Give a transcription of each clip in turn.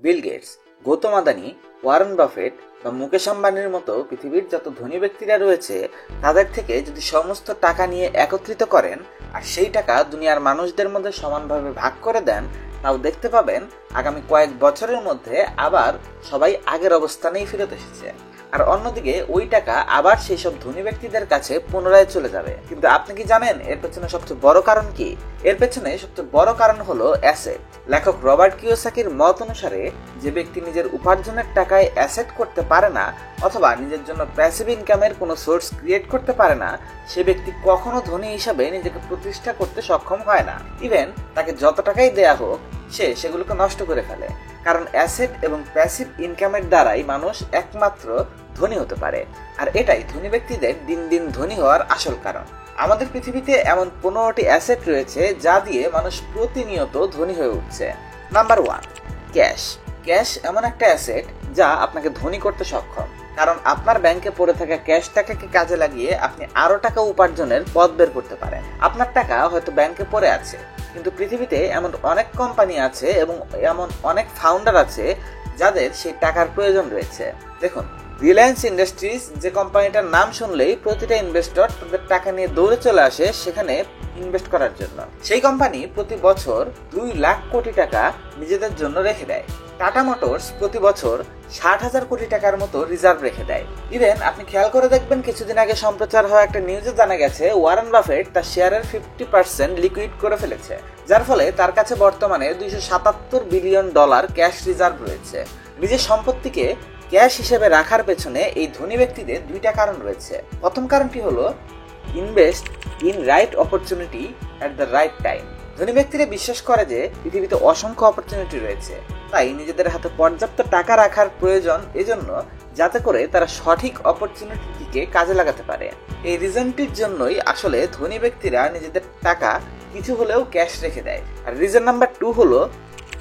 বিল Gates, Gautam Adani, Warren Buffett বা মুকেশ আম্বানির মতো পৃথিবীর যত ধনী ব্যক্তিরা রয়েছে তাদের থেকে যদি সমস্ত টাকা নিয়ে একত্রিত করেন আর সেই টাকা দুনিয়ার মানুষদের মধ্যে সমানভাবে ভাগ করে দেন, তাও দেখতে পাবেন আগামী কয়েক বছরের মধ্যে আবার সবাই আগের অবস্থানেই ফেরত এসেছে। আর অন্যদিকে ওই টাকা আবার সেই সব ধনী ব্যক্তিদের কাছে পুনরায় চলে যাবে। কিন্তু আপনি কি জানেন এর পেছনে সবচেয়ে বড় কারণ কি? এর পেছনে সবচেয়ে বড় কারণ হলো অ্যাসেট। লেখক রবার্ট কিওসাকির মত অনুসারে যে ব্যক্তি নিজের উপার্জনের টাকায় অ্যাসেট করতে পারে না অথবা নিজের জন্য প্যাসিভ ইনকামের কোনো সোর্স ক্রিয়েট করতে পারে না, সে ব্যক্তি কখনো ধনী হিসাবে নিজেকে প্রতিষ্ঠা করতে সক্ষম হয় না। ইভেন তাকে যত টাকাই দেয়া হোক সে সেগুলোকে নষ্ট করে ফেলে। কারণ অ্যাসেট এবং প্যাসিভ ইনকামের দ্বারাই মানুষ একমাত্র ধনী হতে পারে। আর এটাই ধনী ব্যক্তিদের দিন দিন ধনী হওয়ার আসল কারণ। আমাদের পৃথিবীতে এমন 15টি অ্যাসেট রয়েছে যা দিয়ে মানুষ প্রতিনিয়ত ধনী হয়ে উঠছে। Number 1, cash. ক্যাশ এমন একটা অ্যাসেট যা আপনাকে ধনী করতে সক্ষম। কারণ আপনার ব্যাংকে পড়ে থাকা ক্যাশ টাকাকে কাজে লাগিয়ে আপনি আরো টাকা উপার্জনের পথ বের করতে পারেন। আপনার টাকা হয়তো ব্যাংকে পড়ে আছে, কিন্তু পৃথিবীতে এমন অনেক কোম্পানি আছে এবং এমন অনেক ফাউন্ডার আছে যাদের সেই টাকার প্রয়োজন রয়েছে। দেখুন, রিলায়েন্স ইন্ডাস্ট্রিজ যে কোম্পানিটার নাম শুনলেই প্রতিটা ইনভেস্টর তাদের টাকা নিয়ে দৌড়ে চলে আসে সেখানে ইনভেস্ট করার জন্য। সেই কোম্পানি প্রতি বছর 2 লাখ কোটি টাকা নিজেদের জন্য রেখে দেয়। টাটা মোটরস প্রতি বছর 60,000 কোটি টাকার মতো রিজার্ভ রেখে দেয়। ইভেন আপনি খেয়াল করে দেখবেন, কিছুদিন আগে সম্প্রচার হওয়া একটা নিউজে জানা গেছে ওয়ারেন বাফেট তার শেয়ারের 50% লিকুইড করে ফেলেছে, যার ফলে তার কাছে বর্তমানে $277 বিলিয়ন ক্যাশ রিজার্ভ রয়েছে। নিজের সম্পত্তিকে ক্যাশ হিসেবে রাখার পেছনে এই ধনী ব্যক্তিদের 2টা কারণ রয়েছে। প্রথম কারণটি হলো invest in right opportunity at the right time. ধনী ব্যক্তিরা বিশ্বাস করে যে পৃথিবীতে অসংখ্য অপরচুনিটি রয়েছে, তাই নিজেদের হাতে পর্যাপ্ত টাকা রাখার প্রয়োজন এজন্য যাতে করে তারা সঠিক অপরচুনিটিকে কাজে লাগাতে পারে। এই রিজনটির জন্যই আসলে ধনী ব্যক্তিরা নিজেদের টাকা কিছু হলেও ক্যাশ রেখে দেয়। আর রিজন নাম্বার 2 হলো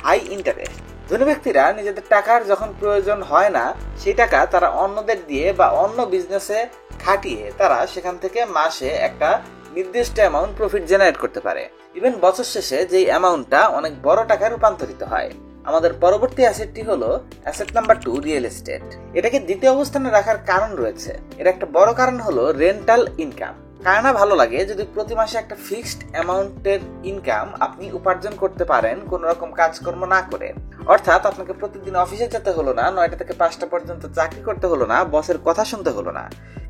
হাই ইন্টারেস্ট। ধনী ব্যক্তিরা নিজেদের টাকার যখন প্রয়োজন হয় না, সেই টাকা তারা অন্যদের দিয়ে বা অন্য বিজনেসে খাটিয়ে তারা সেখান থেকে মাসে একটা নির্দিষ্ট অ্যামাউন্ট প্রফিট জেনারেট করতে পারে। ইভেন বছর শেষে যেই অ্যামাউন্টটা অনেক বড় টাকায় রূপান্তরিত হয়। আমাদের পরবর্তী অ্যাসেটটি হলো অ্যাসেট নাম্বার 2, রিয়েল এস্টেট। এটাকে দ্বিতীয় অবস্থানে রাখার কারণ রয়েছে। এর একটা বড় কারণ হলো রেন্টাল ইনকাম। কার না ভালো লাগে যদি প্রতি মাসে একটা ফিক্সড অ্যামাউন্টের ইনকাম আপনি উপার্জন করতে পারেন কোনো রকম কাজকর্ম না করে। অর্থাৎ আপনাকে প্রতিদিন অফিসে যেতে হলো না, 9টা থেকে 5টা পর্যন্ত চাকরি করতে হলো না, বসের কথা শুনতে হলো না,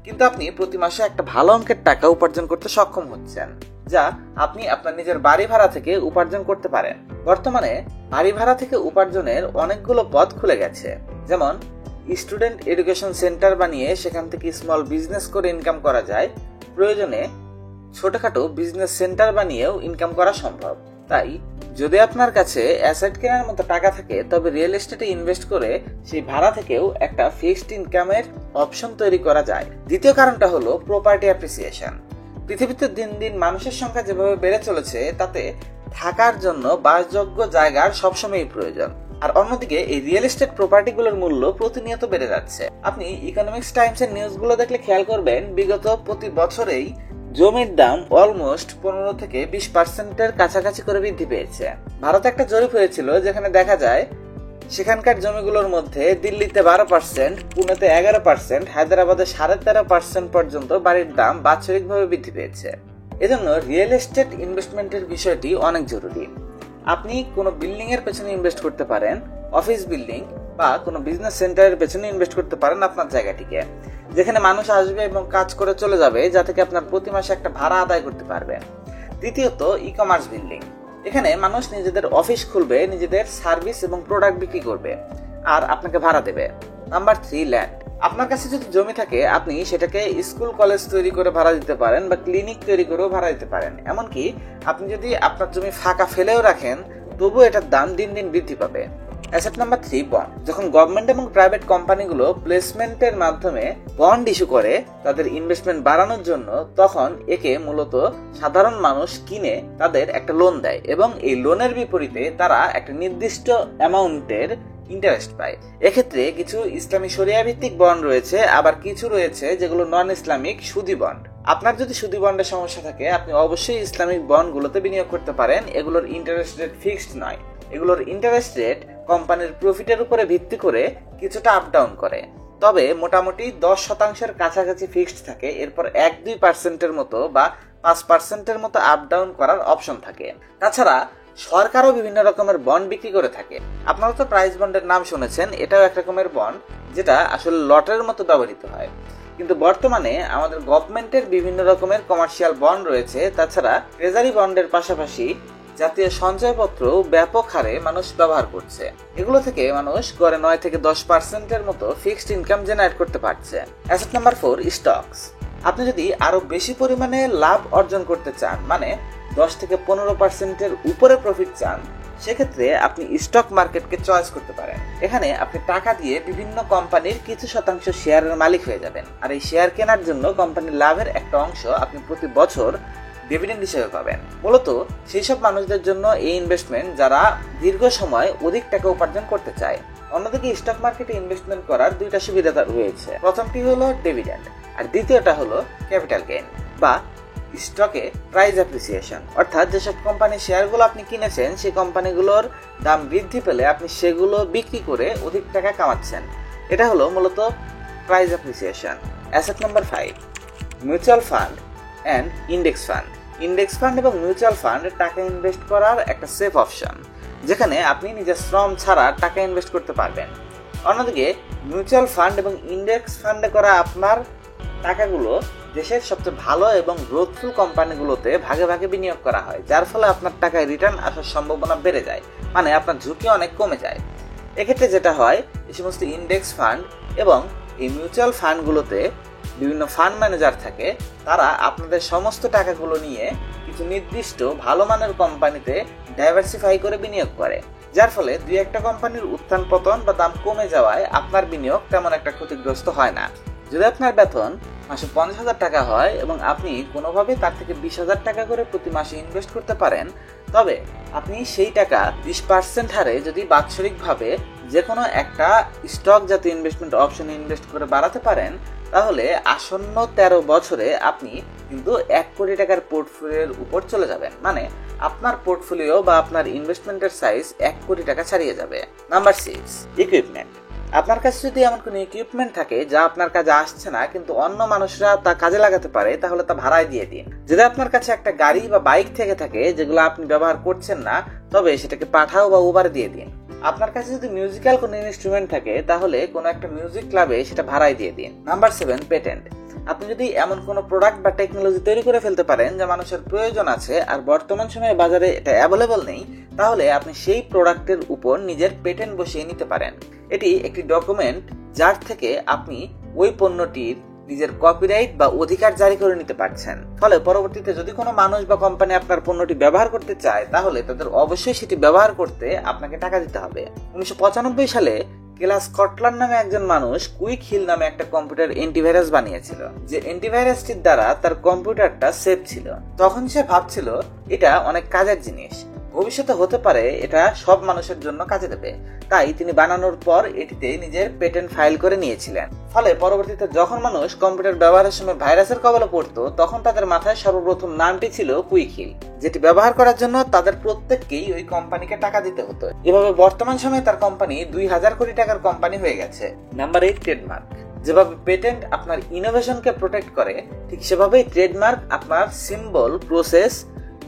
কিন্তু আপনি প্রতি মাসে একটা ভালো অঙ্কের টাকা উপার্জন করতে সক্ষম হচ্ছেন, যা আপনি আপনার নিজের বাড়ি ভাড়া থেকে উপার্জন করতে পারেন। বর্তমানে বাড়ি ভাড়া থেকে উপার্জনের অনেকগুলো পথ খুলে গেছে, যেমন স্টুডেন্ট এডুকেশন সেন্টার বানিয়ে সেখান থেকে স্মল বিজনেস করে ইনকাম করা যায়। প্রয়োজনে ছোটখাটো বিজনেস সেন্টার বানিয়েও ইনকাম করা সম্ভব। তাই যদি আপনার কাছে অ্যাসেট কেনার মতো টাকা থাকে তবে রিয়েল এস্টেটে ইনভেস্ট করে সেই ভাড়া থেকেও একটা ফিক্সড ইনকামের অপশন তৈরি করা যায়। দ্বিতীয় কারণটা হলো প্রপার্টি অ্যাপ্রিসিয়েশন। পৃথিবীতে দিন দিন মানুষের সংখ্যা যেভাবে বেড়ে চলেছে তাতে থাকার জন্য বাসযোগ্য জায়গার সবসময়ই প্রয়োজন। আর অন্যদিকে এই রিয়েল এস্টেট প্রপার্টিগুলোর মূল্য প্রতিনিয়ত বেড়ে যাচ্ছে। আপনি ইকোনমিক্স টাইমসের নিউজগুলো দেখলে খেয়াল করবেন, বিগত প্রতি বছরেই জমির দাম অলমোস্ট 15 থেকে 20% কাছাকাছি করে বৃদ্ধি পেয়েছে। ভারতে একটা জরিপ হয়েছিল যেখানে দেখা যায় সেখানকার জমিগুলোর মধ্যে দিল্লিতে 12%, পুনেতে 11%, হায়দ্রাবাদে 13.5% পর্যন্ত বাড়ির দাম বাৎসরিকভাবে বৃদ্ধি পেয়েছে। এজন্য রিয়েল এস্টেট ইনভেস্টমেন্টের বিষয়টি অনেক জরুরি। আপনি কোনো বিল্ডিং এর পেছনে ইনভেস্ট করতে পারেন, অফিস বিল্ডিং বা কোনো বিজনেস সেন্টারের পেছনে ইনভেস্ট করতে পারেন আপনার জায়গাটিকে, যেখানে মানুষ আসবে এবং কাজ করে চলে যাবে, যা থেকে আপনার প্রতি মাসে একটা ভাড়া আদায় করতে পারবেন। তৃতীয়ত, ই কমার্স বিল্ডিং। এখানে মানুষ নিজেদের অফিস খুলবে, নিজেদের সার্ভিস এবং প্রোডাক্ট বিক্রি করবে আর আপনাকে ভাড়া দেবে। Number 3, land. আপনার কাছে যদি জমি থাকে আপনি সেটাকে স্কুল কলেজ তৈরি করে ভাড়া দিতে পারেন বা ক্লিনিক তৈরি করেও ভাড়া দিতে পারেন। এমনকি আপনি যদি আপনার জমি ফাঁকা ফেলেও রাখেন তবুও এটার দাম দিন দিন বৃদ্ধি পাবে। Asset number 3, bond. যখন গভর্নমেন্ট এবং প্রাইভেট কোম্পানিগুলো প্লেসমেন্টের মাধ্যমে বন্ড ইস্যু করে তাদের ইনভেস্টমেন্ট বাড়ানোর জন্য, তখন একে মূলত সাধারণ মানুষ কিনে তাদের একটা লোন দেয় এবং এই লোনের বিপরীতে তারা একটা নির্দিষ্ট অ্যামাউন্টের ইন্টারেস্ট পায়। এক্ষেত্রে কিছু ইসলামী শরিয়া ভিত্তিক বন্ড রয়েছে, আবার কিছু রয়েছে যেগুলো নন ইসলামিক সুদি বন্ড। আপনার যদি সুদি বন্ডের সমস্যা থাকে আপনি অবশ্যই ইসলামিক বন্ডগুলোতে বিনিয়োগ করতে পারেন। এগুলোর ইন্টারেস্ট রেট ফিক্সড নয়। এগুলোর ইন্টারেস্ট রেট কোম্পানির প্রফিটের উপরে ভিত্তি করে কিছুটা আপ ডাউন করে, তবে মোটামুটি 10% কাছাকাছি ফিক্সড থাকে। এরপর 1-2% মতো বা 5% মতো আপ ডাউন করার অপশন থাকে। তাছাড়া সরকারও বিভিন্ন রকমের বন্ড বিক্রি করে থাকে। আপনারা তো প্রাইস বন্ডের নাম শুনেছেন, এটাও এক রকমের বন্ড যেটা আসলে লটের মতো ব্যবহৃত হয়। কিন্তু বর্তমানে আমাদের গভর্নমেন্টের বিভিন্ন রকমের কমার্শিয়াল বন্ড রয়েছে। তাছাড়া ট্রেজারি বন্ডের পাশাপাশি জাতীয় সঞ্চয়পত্র ব্যাপক হারে মানুষ ব্যবহার করছে। এগুলো থেকে মানুষ গড়ে 9-10% মতো ফিক্সড ইনকাম জেনারেট করতে পারছে। Asset number 4, stocks. আপনি যদি আরো বেশি পরিমাণে লাভ অর্জন করতে চান, মানে 10-15% উপরে প্রফিট চান, সেক্ষেত্রে আপনি স্টক মার্কেটকে চয়েস করতে পারেন। এখানে আপনি টাকা দিয়ে বিভিন্ন কোম্পানির কিছু শতাংশ শেয়ারের মালিক হয়ে যাবেন, আর এই শেয়ার কেনার জন্য কোম্পানির লাভের একটা অংশ আপনি প্রতি বছর ডিভিডেন্ড হিসেবে পাবেন। মূলত সেই সব মানুষদের জন্য এই ইনভেস্টমেন্ট যারা দীর্ঘ সময় অধিক টাকা উপার্জন করতে চায়। অন্যদিকে স্টক মার্কেটে ইনভেস্টমেন্ট করার দুইটা সুবিধা রয়েছে। প্রথমটি হলো ডিভিডেন্ড, আর দ্বিতীয়টা হলো ক্যাপিটাল গেইন বা স্টকে প্রাইস অ্যাপ্রিসিয়েশন। অর্থাৎ যেসব কোম্পানির শেয়ারগুলো আপনি কিনেছেন সেই কোম্পানিগুলোর দাম বৃদ্ধি পেলে আপনি সেগুলো বিক্রি করে অধিক টাকা কামাচ্ছেন। এটা হলো মূলত price appreciation. Asset number 5, mutual fund and index fund. Index fund এবং মিউচুয়াল ফান্ড টাকা ইনভেস্ট করার একটা সেফ অপশন, যেখানে আপনি নিজের শ্রম ছাড়া টাকা ইনভেস্ট করতে পারবেন। অন্যদিকে মিউচুয়াল ফান্ড এবং ইন্ডেক্স ফান্ডে করা আপনার টাকাগুলো দেশের সবচেয়ে ভালো এবং গ্রোথফুল কোম্পানিগুলোতে ভাগে ভাগে বিনিয়োগ করা হয়, যার ফলে আপনার টাকায় রিটার্ন আসার সম্ভাবনা বেড়ে যায়, মানে আপনার ঝুঁকি অনেক কমে যায়। এক্ষেত্রে যেটা হয়, এই সমস্ত ইন্ডেক্স ফান্ড এবং এই মিউচুয়াল ফান্ডগুলোতে বিভিন্ন ফান্ড ম্যানেজার থাকে, তারা আপনাদের সমস্ত টাকাগুলো নিয়ে কিছু নির্দিষ্ট ভালো মানের কোম্পানিতে ডাইভার্সিফাই করে বিনিয়োগ করে, যার ফলে 2-1টা কোম্পানির উত্থান পতন বা দাম কমে যাওয়ায় আপনার বিনিয়োগ তেমন একটা ক্ষতিগ্রস্ত হয় না। যদি আপনার বেতন মাসে 50,000 টাকা হয় এবং আপনি কোনোভাবে তার থেকে 20,000 টাকা করে প্রতি মাসে ইনভেস্ট করতে পারেন, তবে আপনি সেই টাকা 20% হারে যদি বাৎসরিকভাবে যে কোনো একটা স্টক জাতীয় ইনভেস্টমেন্ট অপশনে ইনভেস্ট করে বাড়াতে পারেন, তাহলে আসন্ন 13 বছরে আপনি কিন্তু 1 কোটি টাকার পোর্টফোলিওর উপর চলে যাবেন। মানে আপনার পোর্টফোলিও বা আপনার ইনভেস্টমেন্টের সাইজ 1 কোটি টাকা ছাড়িয়ে যাবে। Number 6, equipment. আপনার কাছে যদি এমন কোনো ইকুইপমেন্ট থাকে যা আপনার কাজে আসছে না কিন্তু অন্য মানুষরা তা কাজে লাগাতে পারে, তাহলে তা ভাড়ায় দিয়ে দিন। যদি আপনার কাছে একটা গাড়ি বা বাইক থেকে থাকে যেগুলো আপনি ব্যবহার করছেন না, তবে সেটাকে পাঠাও বা উবারে দিয়ে দিন। আপনার কাছে যদি মিউজিক্যাল কোনো ইনস্ট্রুমেন্ট থাকে, তাহলে কোনো একটা মিউজিক ক্লাবে সেটা ভাড়ায় দিয়ে দিন। Number 7, patent. আপনি যদি এমন কোনো প্রোডাক্ট বা টেকনোলজি তৈরি করে ফেলতে পারেন যা মানুষের প্রয়োজন আছে আর বর্তমান সময়ে বাজারে এটা অ্যাভেলেবল নেই, তাহলে আপনি সেই প্রোডাক্টের উপর নিজের পেটেন্ট বসিয়ে নিতে পারেন। এটি একটি ডকুমেন্ট যার থেকে আপনি ওই পণ্যটির নিজের কপিরাইট বা অধিকার জারি করে নিতে পারছেন। ফলে পরবর্তীতে যদি কোনো মানুষ বা কোম্পানি আপনার পণ্যটি ব্যবহার করতে চায়, তাহলে তাদের অবশ্যই সেটি ব্যবহার করতে আপনাকে টাকা দিতে হবে। 1995 সালে কেলা স্কটল্যান্ড নামে একজন মানুষ কুইক হিল নামে একটা কম্পিউটার অ্যান্টিভাইরাস বানিয়েছিল, যে অ্যান্টিভাইরাসটির দ্বারা তার কম্পিউটারটা সেফ ছিল। তখন সে ভাবছিল এটা অনেক কাজের জিনিস, ভবিষ্যতে হতে পারে এটা সব মানুষের জন্য কাজে দেবে। তাই তিনি বানানোর পর এটিতে নিজের পেটেন্ট ফাইল করে নিয়েছিলেন। ফলে পরবর্তীতে যখন মানুষ কম্পিউটার ব্যবহারের সময় ভাইরাসের কবলে পড়তো, তখন তাদের মাথায় সর্বপ্রথম নামটি ছিল কুইক হিল, যেটি ব্যবহার করার জন্য তাদের প্রত্যেককেই ওই কোম্পানিকে টাকা দিতে হতো। এভাবে বর্তমান সময়ে তার কোম্পানি 2000 কোটি টাকার কোম্পানি হয়ে গেছে। Number 8, trademark. যেভাবে পেটেন্ট আপনার ইনোভেশনকে প্রোটেক্ট করে, ঠিক সেভাবেই ট্রেডমার্ক আপনার সিম্বল, প্রসেস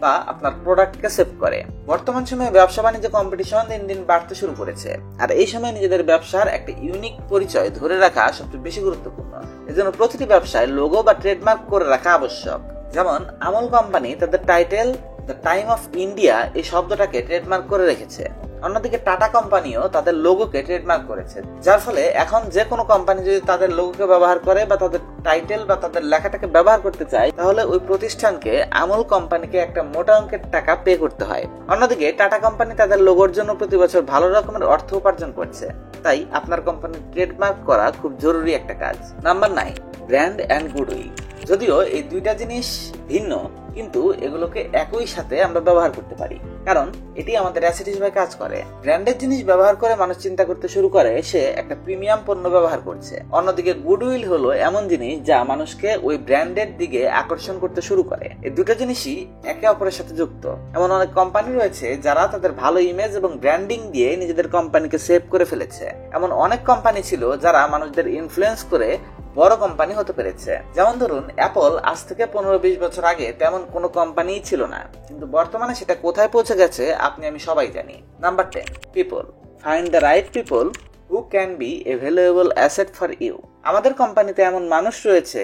বা আপনার প্রোডাক্টকে সেভ করে। বর্তমান সময়ে ব্যবসা বাণিজ্য কম্পিটিশন দিন দিন বাড়তে শুরু করেছে, আর এই সময় নিজেদের ব্যবসার একটা ইউনিক পরিচয় ধরে রাখা সবচেয়ে বেশি গুরুত্বপূর্ণ। এজন্য প্রতিটি ব্যবসায় লোগো বা ট্রেডমার্ক করে রাখা আবশ্যক। যেমন আমল কোম্পানি তাদের title the time of India এই শব্দটাকে ট্রেডমার্ক করে রেখেছে। অন্যদিকে টাটা কোম্পানিও তাদের লোগোকে ট্রেডমার্ক করেছে, যার ফলে এখন যে কোনো কোম্পানি যদি তাদের লোগোকে ব্যবহার করে বা তাদের টাইটেল বা তাদের লেখাটাকে ব্যবহার করতে চায়, তাহলে ওই প্রতিষ্ঠানকে আমল কোম্পানিকে একটা মোটা অঙ্কের টাকা পে করতে হয়। অন্যদিকে টাটা কোম্পানি তাদের লোগোর জন্য প্রতি বছর ভালো রকমের অর্থ উপার্জন করছে। তাই আপনার কোম্পানির ট্রেডমার্ক করা খুব জরুরি একটা কাজ। Number 9, brand and goodwill. যদিও এই দুইটা জিনিস ভিন্ন, কিন্তু এগুলোকে একই সাথে আমরা ব্যবহার করতে পারি, কারণ এটি আমাদের অ্যাসেট হিসেবে কাজ করে। ব্র্যান্ডেড জিনিস ব্যবহার করে মানুষ চিন্তা করতে শুরু করে সে একটা প্রিমিয়াম পণ্য ব্যবহার করছে। অন্যদিকে গুডউইল হলো এমন জিনিস যা মানুষকে ওই ব্র্যান্ডের দিকে আকর্ষণ করতে শুরু করে। এই দুটো জিনিসই একে অপরের সাথে যুক্ত। এমন অনেক কোম্পানি রয়েছে যারা তাদের ভালো ইমেজ এবং ব্র্যান্ডিং দিয়ে নিজেদের কোম্পানিকে সেভ করে ফেলেছে। এমন অনেক কোম্পানি ছিল যারা মানুষদের ইনফ্লুয়েন্স করে বড় কোম্পানি হতে পেরেছে। যেমন ধরুন অ্যাপল আজ থেকে 15-20 বছর আগে তেমন কোনো কোম্পানি ছিল না, কিন্তু বর্তমানে সেটা কোথায় পৌঁছে গেছে আপনি আমি সবাই জানি। Number 10, people. Find the right people who can be a valuable asset for you. আমাদের কোম্পানিতে এমন মানুষ রয়েছে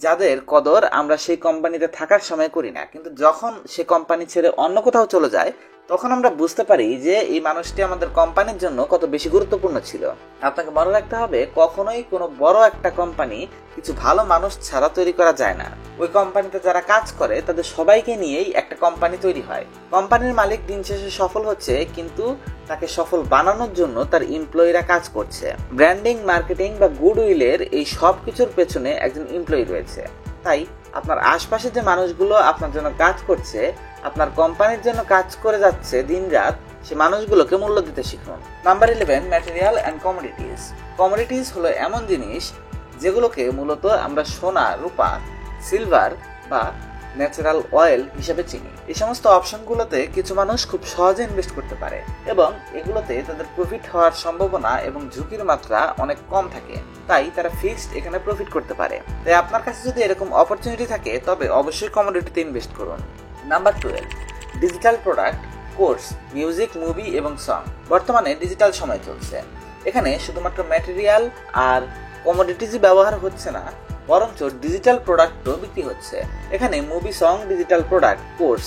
যাদের কদর আমরা সেই কোম্পানিতে থাকার সময় করি না, কিন্তু যখন সে কোম্পানি ছেড়ে অন্য কোথাও চলে যায় তখন আমরা বুঝতে পারি যে এই মানুষটি আমাদের কোম্পানির জন্য কত বেশি গুরুত্বপূর্ণ ছিল। আপনাকে মনে রাখতে হবে, কখনোই কোনো বড় একটা কোম্পানি কিছু ভালো মানুষ ছাড়া তৈরি করা যায় না। ওই কোম্পানিতে যারা কাজ করে তাদের সবাইকে নিয়েই একটা কোম্পানি তৈরি হয়। কোম্পানির মালিক দিন শেষে সফল হচ্ছে, কিন্তু তাকে সফল বানানোর জন্য তার এমপ্লয়িরা কাজ করছে। ব্র্যান্ডিং, মার্কেটিং বা গুডউইলের এই সব কিছুর পেছনে একজন এমপ্লয়ি রয়েছে। তাই আপনার আশপাশে যে মানুষগুলো আপনার জন্য কাজ করছে, আপনার কোম্পানির জন্য কাজ করে যাচ্ছে দিনরাত, সে মানুষগুলোকে মূল্য দিতে শিখুন। Number 11, material and commodities. Commodities হলো এমন জিনিস যেগুলোকে মূলত আমরা সোনা, রূপা, সিলভার বা ন্যাচারাল অয়েল হিসেবে চিনি। এই সমস্ত অপশনগুলোতে কিছু মানুষ খুব সহজে ইনভেস্ট করতে পারে এবং এগুলোতে তাদের প্রফিট হওয়ার সম্ভাবনা এবং ঝুঁকির মাত্রা অনেক কম থাকে, তাই তারা ফিক্সড এখানে প্রফিট করতে পারে। তাই আপনার কাছে যদি এরকম অপরচুনিটি থাকে তবে অবশ্যই কমোডিটিতে ইনভেস্ট করুন। Number 12, digital product, course, music, movie এবং সং। বর্তমানে ডিজিটাল সময় চলছে। এখানে শুধুমাত্র ম্যাটেরিয়াল আর কমোডিটিজই ব্যবহার হচ্ছে না, বরঞ্চ ডিজিটাল প্রোডাক্টও বিক্রি হচ্ছে। এখানে movie, song, digital product, course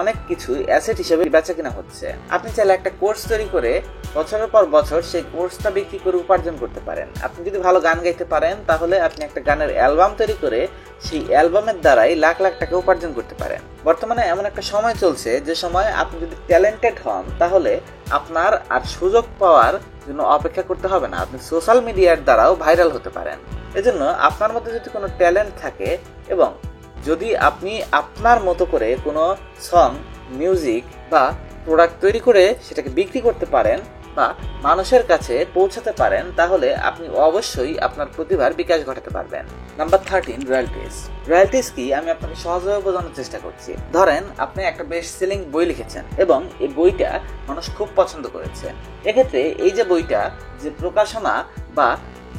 অনেক কিছু অ্যাসেট হিসেবে বেচা কিনা হচ্ছে। আপনি চাইলে একটা কোর্স তৈরি করে বছরের পর বছর সেই কোর্সটা বিক্রি করে উপার্জন করতে পারেন। আপনি যদি ভালো গান গাইতে পারেন তাহলে আপনি একটা গানের অ্যালবাম তৈরি করে সেই অ্যালবামের দ্বারাই লাখ লাখ টাকা উপার্জন করতে পারেন। বর্তমানে এমন একটা সময় চলছে যে সময় আপনি যদি ট্যালেন্টেড হন তাহলে আপনার আর সুযোগ পাওয়ার জন্য অপেক্ষা করতে হবে না, আপনি সোশ্যাল মিডিয়ার দ্বারাও ভাইরাল হতে পারেন। এজন্য আপনার মধ্যে যদি কোনো ট্যালেন্ট থাকে এবং যদি আপনি আপনার মতো করে কোনো সং, মিউজিক বা প্রোডাক্ট তৈরি করে সেটাকে বিক্রি করতে পারেন বা মানুষের কাছে পৌঁছাতে পারেন, তাহলে আপনি অবশ্যই আপনার প্রতিভার বিকাশ ঘটাতে পারবেন। নাম্বার 13, রয়্যালটিজ। রয়্যালটিজ কি আমি আপনাকে সহজভাবে বোঝানোর চেষ্টা করছি। ধরেন আপনি একটা বেস্ট সেলিং বই লিখেছেন এবং এই বইটা মানুষ খুব পছন্দ করেছে। এক্ষেত্রে এই যে বইটা, যে প্রকাশনা বা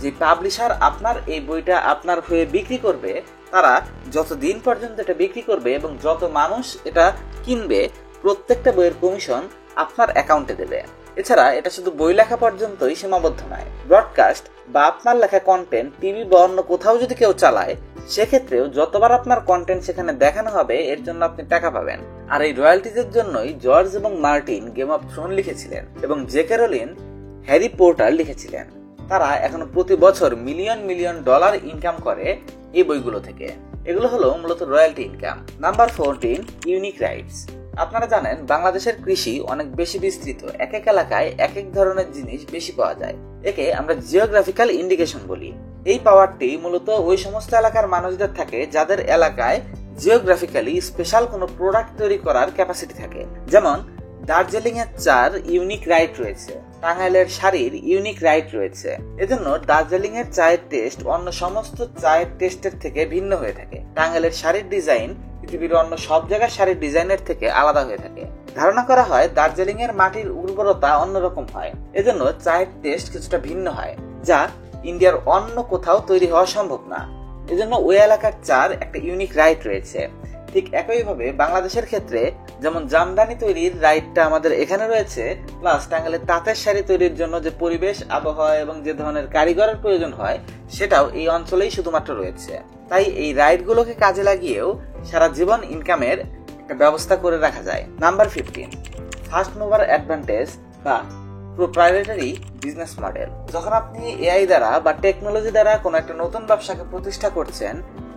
যে পাবলিশার আপনার এই বইটা আপনার হয়ে বিক্রি করবে, তারা যতদিন পর্যন্ত এটা বিক্রি করবে এবং যত মানুষ এটা কিনবে, প্রত্যেকটা বইয়ের কমিশন আপনার অ্যাকাউন্টে দেবে। এছাড়া এটা শুধু বই লেখা পর্যন্তই সীমাবদ্ধ নয়, ব্রডকাস্ট বা আপনার লেখা কন্টেন্ট টিভি বা অন্য কোথাও যদি কেউ চালায়, সেক্ষেত্রেও যতবার আপনার কন্টেন্ট সেখানে দেখানো হবে এর জন্য আপনি টাকা পাবেন। আর এই রয়্যালটিজের জন্যই জর্জ এবং মার্টিন গেম অফ থ্রোন লিখেছিলেন এবং জে.কে. রোলিন হ্যারি পটার লিখেছিলেন। তারা এখনো প্রতি বছর মিলিয়ন মিলিয়ন ডলার ইনকাম করে এই বইগুলো থেকে। এগুলো হলো মূলত royalty income. Number 14, unique rights. আপনারা জানেন বাংলাদেশের কৃষি অনেক বেশি বিস্তৃত, এক এক এলাকায় এক এক ধরনের জিনিস বেশি পাওয়া যায়। একে আমরা জিওগ্রাফিক্যাল ইন্ডিকেশন বলি। এই পাওয়ারটি মূলত ওই সমস্ত এলাকার মানুষদের থাকে যাদের এলাকায় জিওগ্রাফিক্যালি স্পেশাল কোনো প্রোডাক্ট তৈরি করার ক্যাপাসিটি থাকে। যেমন দার্জিলিং এর চার ইউনিক রাইট রয়েছে, টাঙ্গাইলের শাড়ির ইউনিক রাইট রয়েছে। এজন্য দার্জিলিং এর চায়ের টেস্ট অন্য সমস্ত চায়ের টেস্টের থেকে ভিন্ন হয়ে থাকে। টাঙ্গাইলের শাড়ির ডিজাইন পৃথিবীর অন্য সব জায়গার শাড়ির ডিজাইনের থেকে আলাদা হয়ে থাকে। ধারণা করা হয় দার্জিলিং এর মাটির উর্বরতা অন্যরকম হয়, এজন্য চায়ের টেস্ট কিছুটা ভিন্ন হয়, যা ইন্ডিয়ার অন্য কোথাও তৈরি হওয়া সম্ভব না। এজন্য ওই এলাকার চার একটা ইউনিক রাইট রয়েছে। ঠিক একইভাবে বাংলাদেশের ক্ষেত্রে যেমন জামদানি তৈরির রাইটটা আমাদের এখানে রয়েছে, প্লাস টাঙ্গাইলের তাঁতের শাড়ি তৈরির জন্য যে পরিবেশ, আবহাওয়া এবং যে ধরনের কারিগরের প্রয়োজন হয় সেটাও এই অঞ্চলেই শুধুমাত্র রয়েছে। তাই এই রাইটগুলোকে কাজে লাগিয়েও সারা জীবন ইনকামের একটা ব্যবস্থা করে রাখা যায়। নাম্বার 15, ফার্স্ট মুভার অ্যাডভান্টেজ বা প্রোপ্রাইটারি বিজনেস মডেল। যখন আপনি এআই দ্বারা বা টেকনোলজি দ্বারা কোনো একটা নতুন ব্যবসাকে প্রতিষ্ঠা করছেন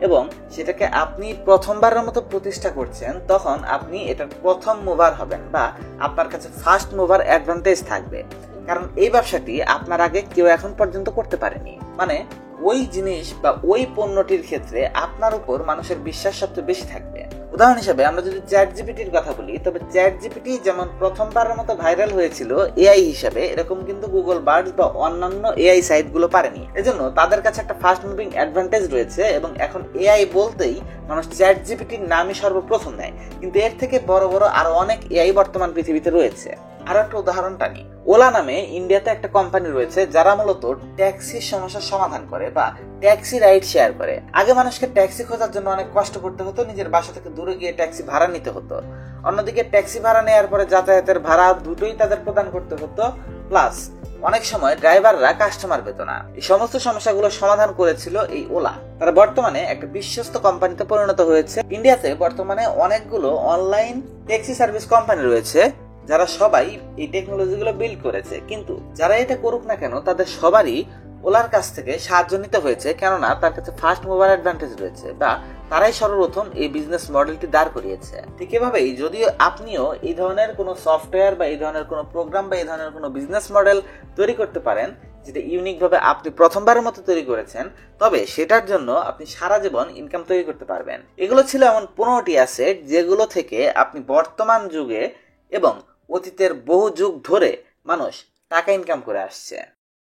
এবং সেটাকে আপনি প্রথমবারের মতো প্রতিষ্ঠা করছেন, তখন আপনি এটার প্রথম মুভার হবেন বা আপনার কাছে ফার্স্ট মুভার অ্যাডভান্টেজ থাকবে, কারণ এই ব্যবসাটি আপনার আগে কেউ এখন পর্যন্ত করতে পারেনি। মানে ওই জিনিস বা ওই পণ্যটির ক্ষেত্রে আপনার উপর মানুষের বিশ্বাস সবচেয়ে বেশি থাকবে। উদাহরণ হিসেবে আমরা যদি চ্যাট জিপিটির কথা বলি, তবে চ্যাট জিপিটি যেমন প্রথমবারের মতো ভাইরাল হয়েছিল এআই হিসাবে, এরকম কিন্তু গুগল বার্ডস বা অন্যান্য এআই সাইটগুলো পারেনি। এজন্য তাদের কাছে একটা ফাস্ট মুভিং অ্যাডভান্টেজ রয়েছে এবং এখন এআই বলতেই মানুষ চ্যাট জিপিটির নামই সর্বপ্রথম নেয়। কিন্তু এর থেকে বড় বড় আরো অনেক এআই বর্তমান পৃথিবীতে রয়েছে। আরো একটা উদাহরণ টানি, ওলা নামে ইন্ডিয়াতে একটা কোম্পানি রয়েছে যারা মূলত ট্যাক্সির সমস্যার সমাধান করে বা ট্যাক্সি রাইড শেয়ার করে। আগে মানুষকে ট্যাক্সি খোঁজার জন্য অনেক কষ্ট করতে হতো, নিজের বাসা থেকে দূরে গিয়ে ট্যাক্সি ভাড়া নিতে হতো। অন্যদিকে ট্যাক্সি ভাড়া নেওয়ার পরে যাতায়াতের ভাড়া দুটোই তাদের প্রদান করতে হতো, প্লাস অনেক সময় ড্রাইভাররা কাস্টমার পেত না। এই সমস্ত সমস্যাগুলো সমাধান করেছিল এই ওলা। তারা বর্তমানে একটা বিশ্বস্ত কোম্পানিতে পরিণত হয়েছে। ইন্ডিয়াতে বর্তমানে অনেকগুলো অনলাইন ট্যাক্সি সার্ভিস কোম্পানি রয়েছে যারা সবাই এই টেকনোলজিগুলো বিল্ড করেছে। কিন্তু যারা এটা করুক না কেন, তাদের সবারই ওলার কাছ থেকে সাহায্য নিতে হয়েছে, কেননা তার কাছে ফার্স্ট মোভার অ্যাডভান্টেজ রয়েছে বা তারাই সর্বপ্রথম এই বিজনেস মডেলটি দাঁড় করিয়েছে। ঠিক এভাবেই যদিও আপনিও এই ধরনের কোনো সফটওয়্যার বা এই ধরনের কোনো প্রোগ্রাম বা এই ধরনের কোনো বিজনেস মডেল তৈরি করতে পারেন যেটা ইউনিক ভাবে আপনি প্রথমবারের মতো তৈরি করেছেন, তবে সেটার জন্য আপনি সারা জীবন ইনকাম তৈরি করতে পারবেন। এগুলো ছিল এমন 15টি অ্যাসেট যেগুলো থেকে আপনি বর্তমান যুগে এবং অতীতের বহু যুগ ধরে মানুষ টাকা ইনকাম করে আসছে।